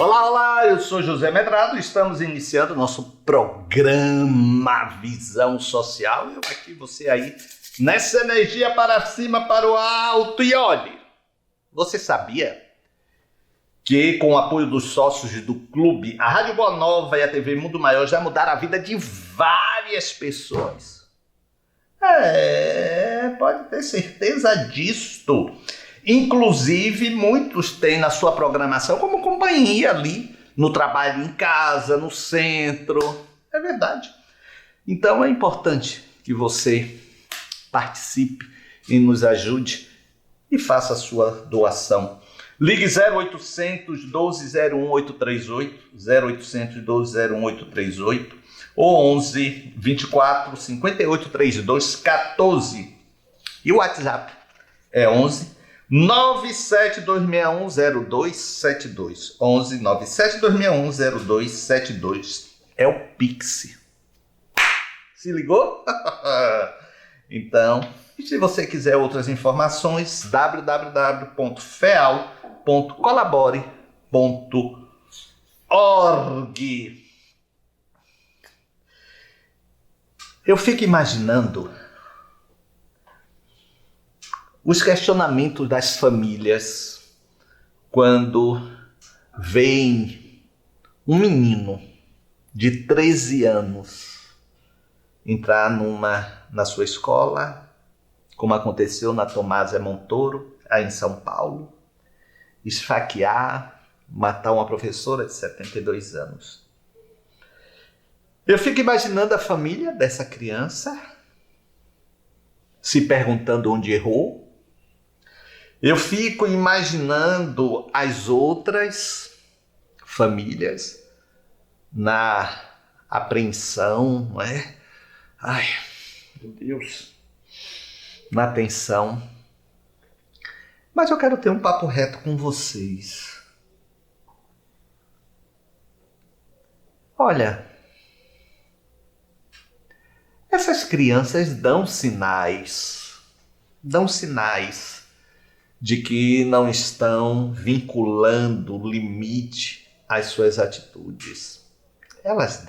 Olá, olá, eu sou José Medrado, estamos iniciando nosso programa Visão Social. Eu aqui, você aí, nessa energia para cima, para o alto. E olhe, você sabia que com o apoio dos sócios do clube, a Rádio Boa Nova e a TV Mundo Maior já mudaram a vida de várias pessoas? Pode ter certeza disto. Inclusive, muitos têm na sua programação como companhia ali, no trabalho em casa, no centro. É verdade. Então é importante que você participe e nos ajude e faça a sua doação. Ligue 0800 1201 838, 0800 1201 838 ou 11 24 58 32 14. E o WhatsApp é 11 972610272. 11 972610272. É o Pix. Se ligou? Então, e se você quiser outras informações, www.feal.colabore.org. Eu fico imaginando os questionamentos das famílias quando veem um menino de 13 anos entrar na sua escola, como aconteceu na Tomásia Montoro, aí em São Paulo, esfaquear, matar uma professora de 72 anos. Eu fico imaginando a família dessa criança se perguntando onde errou. Eu fico imaginando as outras famílias na apreensão, não é? Ai, meu Deus, na tensão. Mas eu quero ter um papo reto com vocês. Olha, essas crianças dão sinais de que não estão vinculando limite às suas atitudes. Elas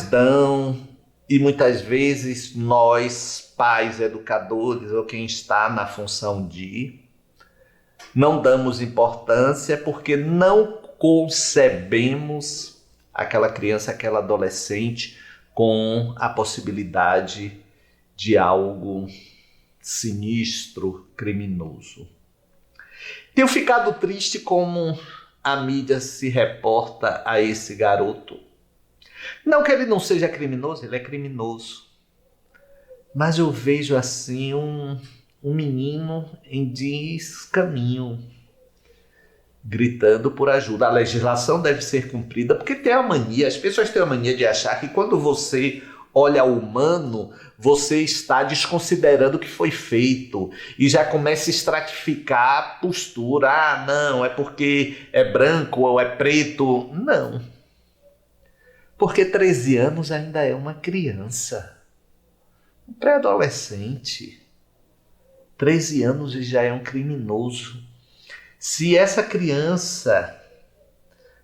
dão, e muitas vezes nós, pais, educadores, ou quem está na função de, não damos importância porque não concebemos aquela criança, aquela adolescente com a possibilidade de algo sinistro, criminoso. Tenho ficado triste como a mídia se reporta a esse garoto. Não que ele não seja criminoso, ele é criminoso. Mas eu vejo assim um menino em descaminho, gritando por ajuda. A legislação deve ser cumprida, porque as pessoas têm a mania de achar que quando você olha o humano, você está desconsiderando o que foi feito e já começa a estratificar a postura. Ah, não, é porque é branco ou é preto. Não. Porque 13 anos ainda é uma criança, um pré-adolescente. 13 anos e já é um criminoso. Se essa criança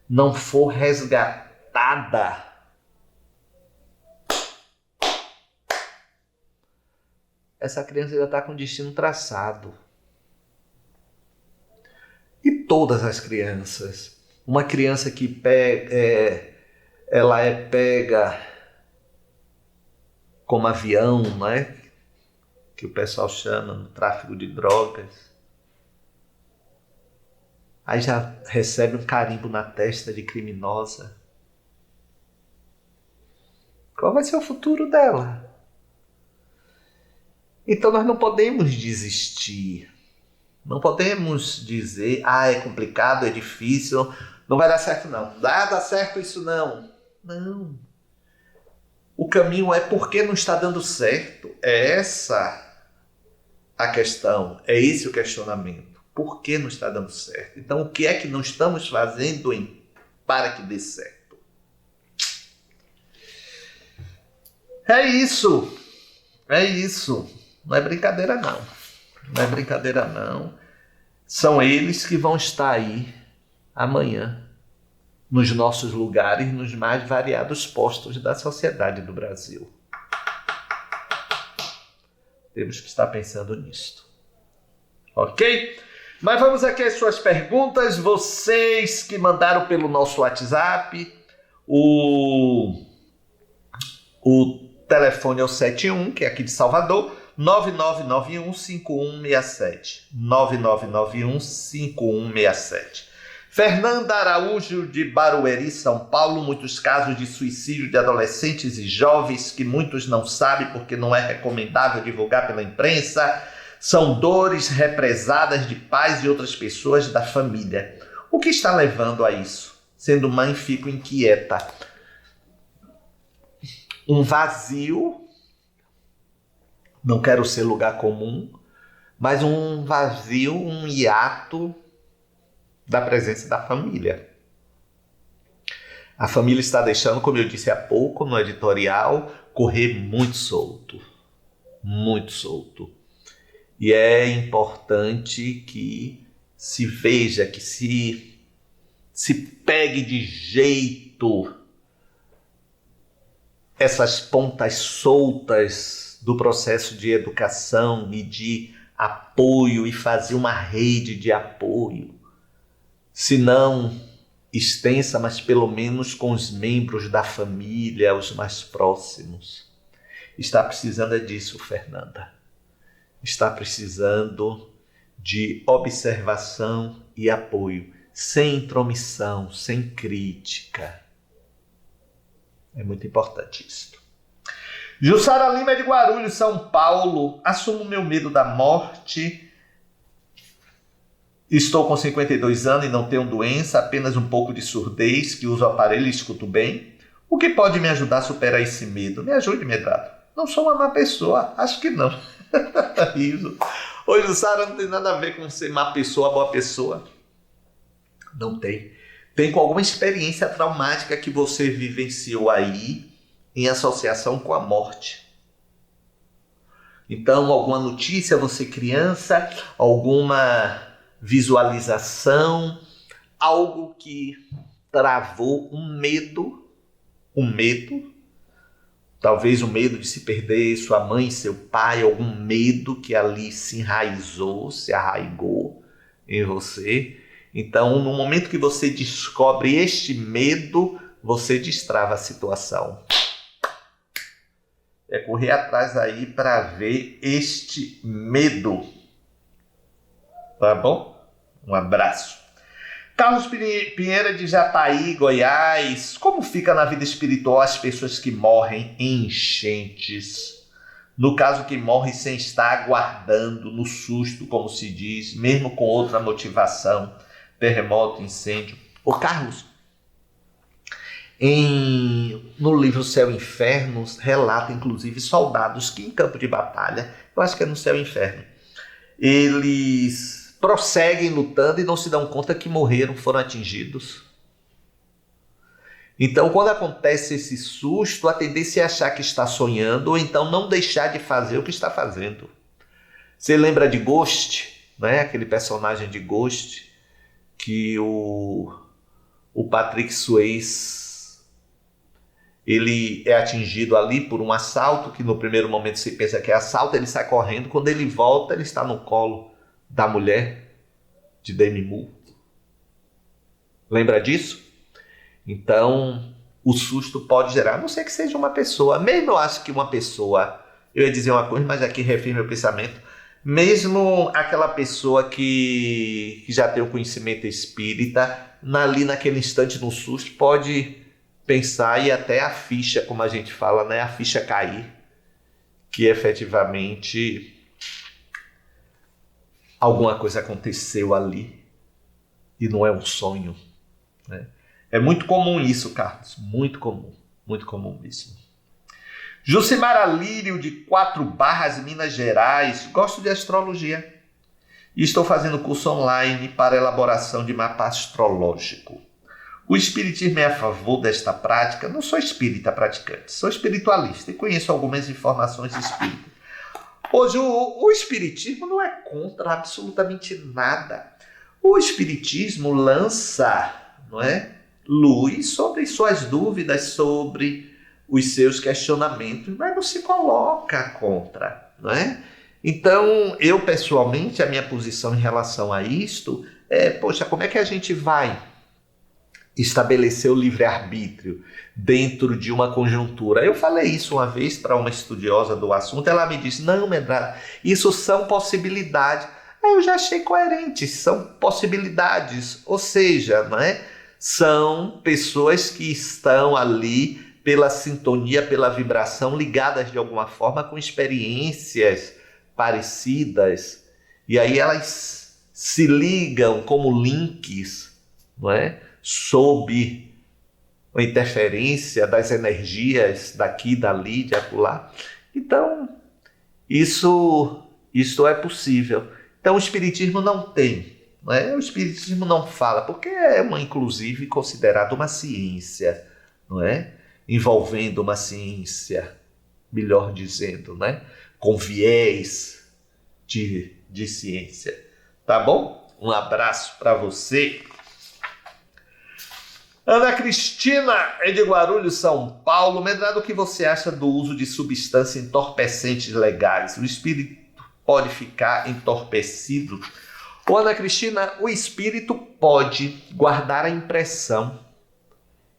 não for resgatada, essa criança já está com o destino traçado. E todas as crianças. Uma criança que ela é pega como avião, não é? Que o pessoal chama no tráfico de drogas. Aí já recebe um carimbo na testa de criminosa. Qual vai ser o futuro dela? Então nós não podemos desistir. Não podemos dizer, é complicado, é difícil, Não vai dar certo não. Dá certo isso não. Não. O caminho é porque não está dando certo. É essa a questão. É esse o questionamento. Por que não está dando certo? Então, o que é que não estamos fazendo para que dê certo? É isso. É isso. Não é brincadeira não. Não é brincadeira não. São eles que vão estar aí amanhã, nos nossos lugares, nos mais variados postos da sociedade do Brasil. Temos que estar pensando nisto. Ok? Mas vamos aqui às suas perguntas. Vocês que mandaram pelo nosso WhatsApp, o telefone é o 71, que é aqui de Salvador, 9991-5167. 9991-5167. Fernanda Araújo, de Barueri, São Paulo. Muitos casos de suicídio de adolescentes e jovens que muitos não sabem porque não é recomendável divulgar pela imprensa. São dores represadas de pais e outras pessoas da família. O que está levando a isso? Sendo mãe, fico inquieta. Um vazio, não quero ser lugar comum, mas um vazio, um hiato da presença da família. A família está deixando, como eu disse há pouco no editorial, correr muito solto. Muito solto. E é importante que se veja, que se pegue de jeito essas pontas soltas do processo de educação e de apoio e fazer uma rede de apoio. Se não extensa, mas pelo menos com os membros da família, os mais próximos. Está precisando disso, Fernanda. Está precisando de observação e apoio, sem intromissão, sem crítica. É muito importante isso. Jussara Lima de Guarulhos, São Paulo. Assumo meu medo da morte. Estou com 52 anos e não tenho doença, apenas um pouco de surdez, que uso o aparelho e escuto bem. O que pode me ajudar a superar esse medo? Me ajude, Medrado. Não sou uma má pessoa, acho que não. Isso. Oi, Jussara, não tem nada a ver com ser má pessoa, boa pessoa. Não tem. Tem com alguma experiência traumática que você vivenciou aí em associação com a morte. Então, alguma notícia, você criança, alguma visualização, algo que travou um medo, talvez o medo de se perder sua mãe, seu pai, algum medo que ali se enraizou, se arraigou em você. Então, no momento que você descobre este medo, você destrava a situação. É correr atrás aí para ver este medo. Tá bom? Um abraço. Carlos Pinheira de Jataí, Goiás. Como fica na vida espiritual as pessoas que morrem em enchentes? No caso, que morrem sem estar aguardando, no susto, como se diz, mesmo com outra motivação, terremoto, incêndio. Ô Carlos, no livro Céu e Inferno, relata inclusive soldados que em campo de batalha, eu acho que é no Céu e Inferno, eles prosseguem lutando e não se dão conta que morreram, foram atingidos. Então, quando acontece esse susto, a tendência é achar que está sonhando ou então não deixar de fazer o que está fazendo. Você lembra de Ghost, né? Aquele personagem de Ghost que o Patrick Swayze, ele é atingido ali por um assalto, que no primeiro momento você pensa que é assalto, ele sai correndo, quando ele volta, ele está no colo da mulher de Demi Moore. Lembra disso? Então, o susto pode gerar, a não ser que seja uma pessoa, mesmo eu acho que uma pessoa, eu ia dizer uma coisa, mas aqui refiro meu pensamento, mesmo aquela pessoa que já tem o conhecimento espírita, ali naquele instante no susto, pode pensar e até a ficha, como a gente fala, né, a ficha cair, que efetivamente alguma coisa aconteceu ali e não é um sonho, né? É muito comum isso, Carlos, muito comum mesmo. Jucimar Alírio, de 4 Barras, Minas Gerais. Gosto de astrologia e estou fazendo curso online para elaboração de mapa astrológico. O espiritismo é a favor desta prática? Não sou espírita praticante, sou espiritualista e conheço algumas informações espíritas. Hoje, o espiritismo não é contra absolutamente nada. O espiritismo lança, não é, luz sobre suas dúvidas, sobre os seus questionamentos, mas não se coloca contra, não é? Então, eu pessoalmente, a minha posição em relação a isto é, poxa, como é que a gente vai estabelecer o livre-arbítrio dentro de uma conjuntura? Eu falei isso uma vez para uma estudiosa do assunto, ela me disse, não, Medrado, isso são possibilidades. Aí eu já achei coerente, são possibilidades, ou seja, não é? São pessoas que estão ali pela sintonia, pela vibração, ligadas de alguma forma com experiências parecidas, e aí elas se ligam como links, não é? Sob a interferência das energias daqui, dali, de acolá. Então, isso é possível. Então, o espiritismo não tem, não é? O espiritismo não fala, porque é inclusive considerado uma ciência, não é? Envolvendo uma ciência, melhor dizendo, né? Com viés de ciência. Tá bom? Um abraço para você. Ana Cristina é de Guarulhos, São Paulo. Medrado, o que você acha do uso de substâncias entorpecentes legais? O espírito pode ficar entorpecido? Ô, Ana Cristina, o espírito pode guardar a impressão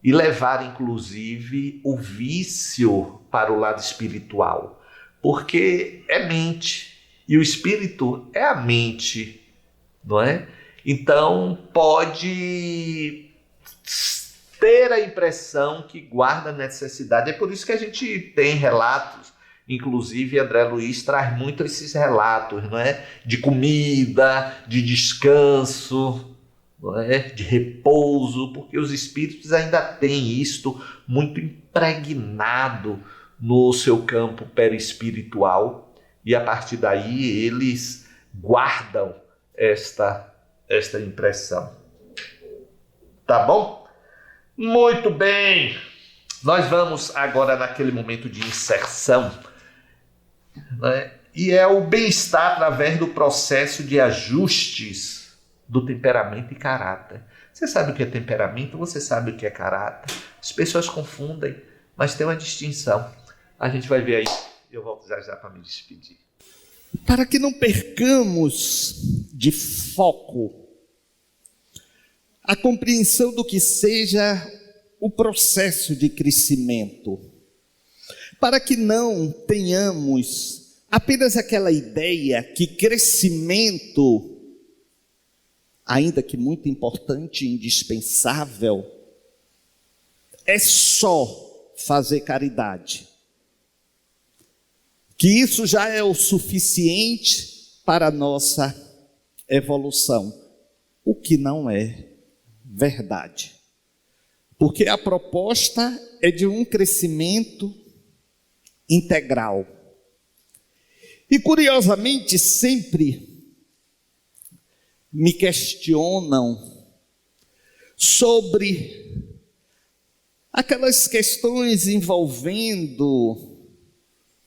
e levar, inclusive, o vício para o lado espiritual, porque é mente, e o espírito é a mente, não é? Então, pode ter a impressão que guarda necessidade. É por isso que a gente tem relatos, inclusive André Luiz traz muito esses relatos, não é? De comida, de descanso, não é? De repouso, porque os espíritos ainda têm isto muito impregnado no seu campo perispiritual, e a partir daí eles guardam esta impressão. Tá bom? Muito bem! Nós vamos agora naquele momento de inserção, né? E é o bem-estar através do processo de ajustes do temperamento e caráter. Você sabe o que é temperamento, você sabe o que é caráter. As pessoas confundem, mas tem uma distinção. A gente vai ver aí. Eu volto já para me despedir. Para que não percamos de foco a compreensão do que seja o processo de crescimento, para que não tenhamos apenas aquela ideia que crescimento, ainda que muito importante e indispensável, é só fazer caridade, que isso já é o suficiente para a nossa evolução, o que não é verdade. Porque a proposta é de um crescimento integral. E curiosamente sempre me questionam sobre aquelas questões envolvendo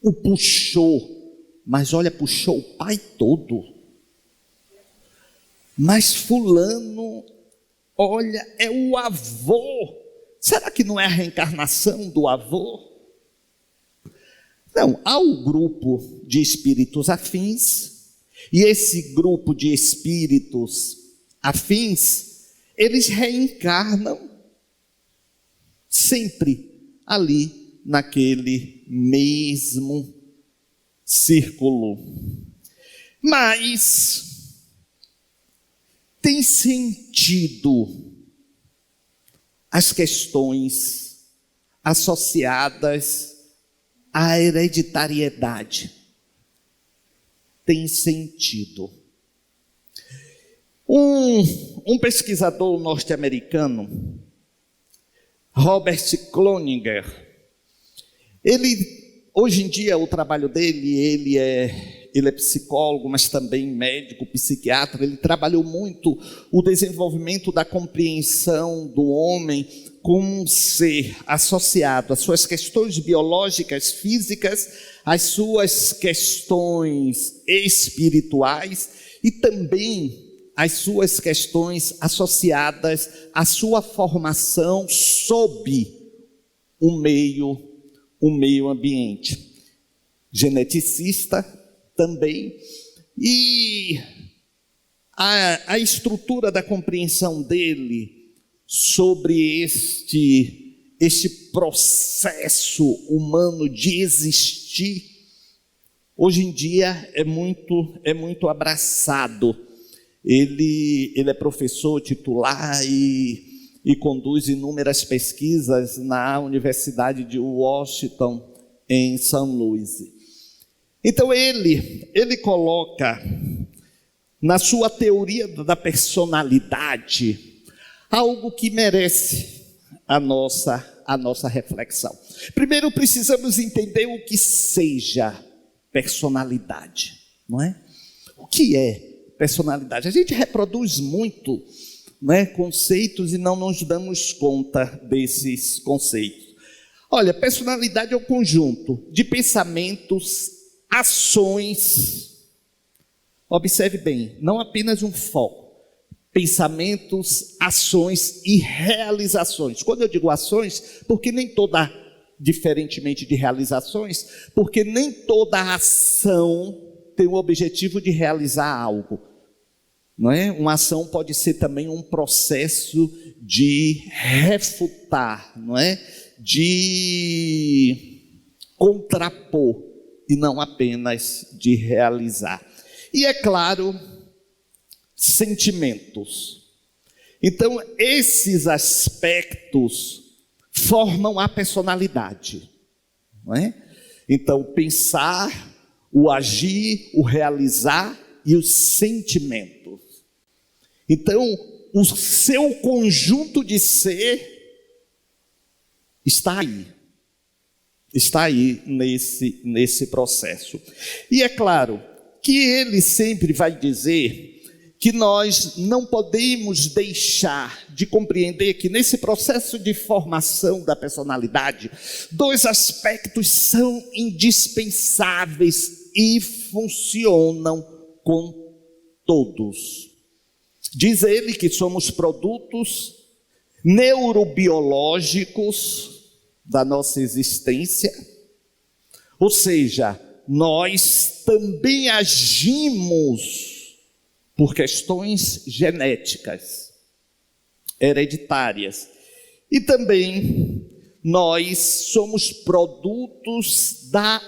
o puxou, mas olha, puxou o pai todo. Mas fulano, olha, é o avô. Será que não é a reencarnação do avô? Não, há um grupo de espíritos afins, e esse grupo de espíritos afins, eles reencarnam sempre ali naquele mesmo círculo. Mas tem sentido as questões associadas à hereditariedade. Tem sentido. Um pesquisador norte-americano, Robert Cloninger. Hoje em dia, o trabalho dele, ele é psicólogo, mas também médico, psiquiatra. Ele trabalhou muito o desenvolvimento da compreensão do homem como um ser associado às suas questões biológicas, físicas, às suas questões espirituais e também às suas questões associadas à sua formação sob o meio ambiente. Geneticista também. E a estrutura da compreensão dele sobre este processo humano de existir, hoje em dia é muito abraçado. Ele é professor titular e conduz inúmeras pesquisas na Universidade de Washington, em São Luís. Então ele coloca na sua teoria da personalidade algo que merece a nossa reflexão. Primeiro precisamos entender o que seja personalidade, não é? O que é personalidade? A gente reproduz muito, né, conceitos e não nos damos conta desses conceitos. Olha, personalidade é o conjunto de pensamentos, ações. Observe bem, não apenas um foco. Pensamentos, ações e realizações. Quando eu digo ações, porque nem toda, diferentemente de realizações, porque nem toda ação tem o objetivo de realizar algo. Não é? Uma ação pode ser também um processo de refutar, não é? De contrapor e não apenas de realizar. E é claro, sentimentos. Então, esses aspectos formam a personalidade, não é? Então, pensar, o agir, o realizar e os sentimentos. Então, o seu conjunto de ser está aí nesse processo. E é claro que ele sempre vai dizer que nós não podemos deixar de compreender que nesse processo de formação da personalidade, dois aspectos são indispensáveis e funcionam com todos. Diz ele que somos produtos neurobiológicos da nossa existência, ou seja, nós também agimos por questões genéticas, hereditárias, e também nós somos produtos da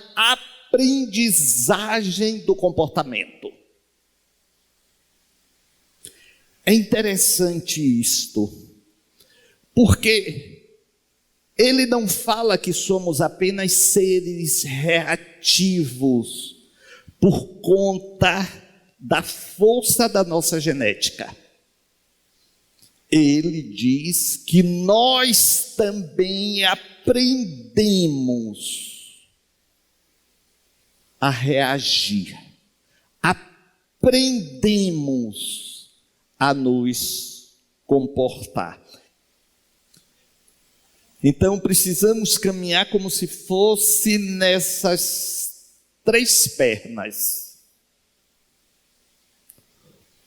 aprendizagem do comportamento. É interessante isto, porque ele não fala que somos apenas seres reativos por conta da força da nossa genética. Ele diz que nós também aprendemos a reagir, aprendemos a nos comportar. Então precisamos caminhar como se fosse nessas três pernas.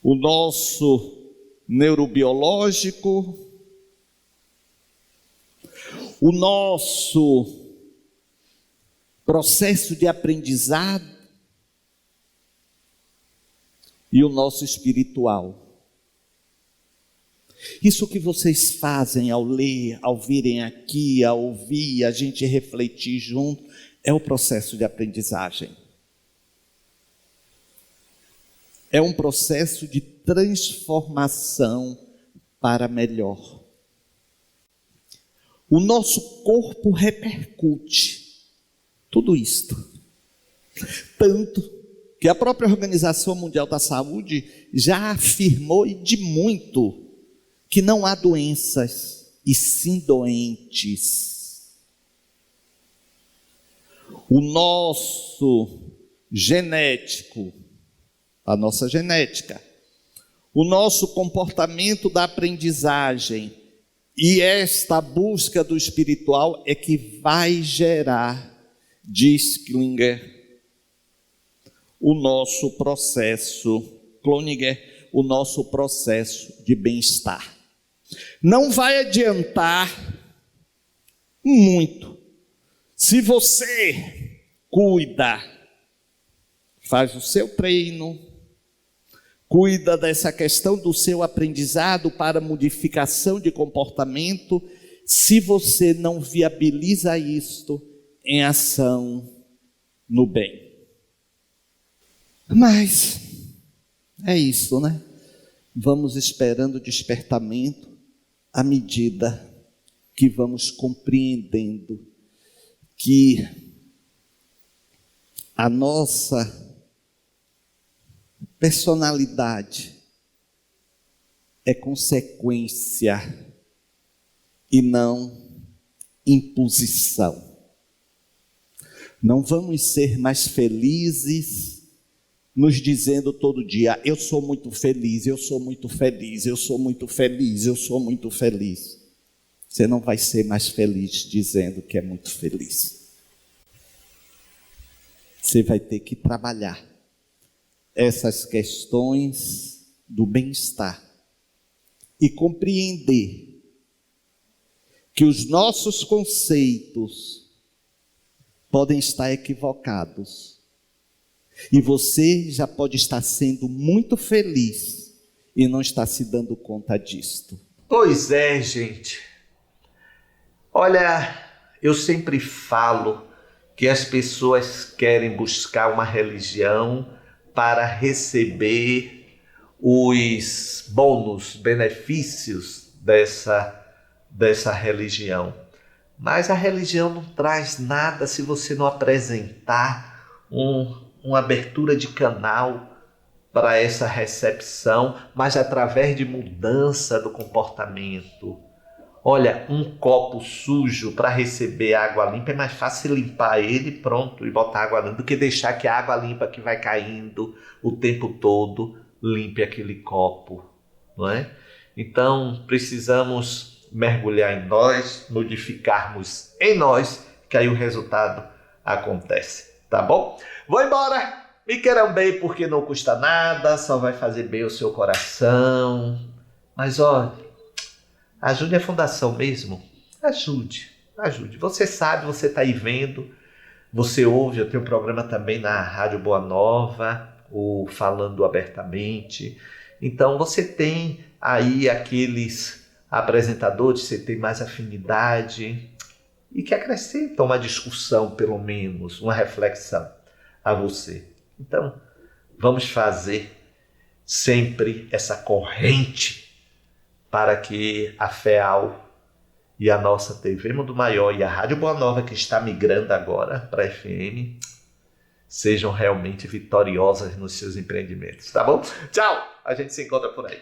O nosso neurobiológico, o nosso processo de aprendizado e o nosso espiritual. Isso que vocês fazem ao ler, ao virem aqui, ao ouvir, a gente refletir junto, é o processo de aprendizagem. É um processo de transformação para melhor. O nosso corpo repercute tudo isto. Tanto que a própria Organização Mundial da Saúde já afirmou, e de muito, que não há doenças e sim doentes. O nosso genético, a nossa genética, o nosso comportamento da aprendizagem e esta busca do espiritual é que vai gerar, diz Klinger, o nosso processo, Cloninger, o nosso processo de bem-estar. Não vai adiantar muito se você cuida, faz o seu treino, cuida dessa questão do seu aprendizado para modificação de comportamento, se você não viabiliza isto em ação no bem. Mas é isso, né? Vamos esperando o despertamento à medida que vamos compreendendo que a nossa personalidade é consequência e não imposição. Não vamos ser mais felizes nos dizendo todo dia, eu sou muito feliz, eu sou muito feliz, eu sou muito feliz, eu sou muito feliz. Você não vai ser mais feliz dizendo que é muito feliz. Você vai ter que trabalhar essas questões do bem-estar e compreender que os nossos conceitos podem estar equivocados e você já pode estar sendo muito feliz e não está se dando conta disto. Pois é, gente. Olha, eu sempre falo que as pessoas querem buscar uma religião para receber os bônus, benefícios dessa religião. Mas a religião não traz nada se você não apresentar uma abertura de canal para essa recepção, mas através de mudança do comportamento. Olha, um copo sujo para receber água limpa é mais fácil limpar ele, pronto, e botar água limpa, do que deixar que a água limpa que vai caindo o tempo todo limpe aquele copo, não é? Então, precisamos mergulhar em nós, modificarmos em nós, que aí o resultado acontece, tá bom? Vou embora, me queiram bem porque não custa nada, só vai fazer bem o seu coração, mas olha, ajude a fundação mesmo, ajude. Você sabe, você está aí vendo, você ouve, eu tenho um programa também na Rádio Boa Nova, o Falando Abertamente. Então você tem aí aqueles apresentadores, você tem mais afinidade e que acrescentam uma discussão, pelo menos, uma reflexão a você. Então, vamos fazer sempre essa corrente para que a FEAL e a nossa TV Mundo Maior e a Rádio Boa Nova, que está migrando agora para a FM, sejam realmente vitoriosas nos seus empreendimentos, tá bom? Tchau! A gente se encontra por aí.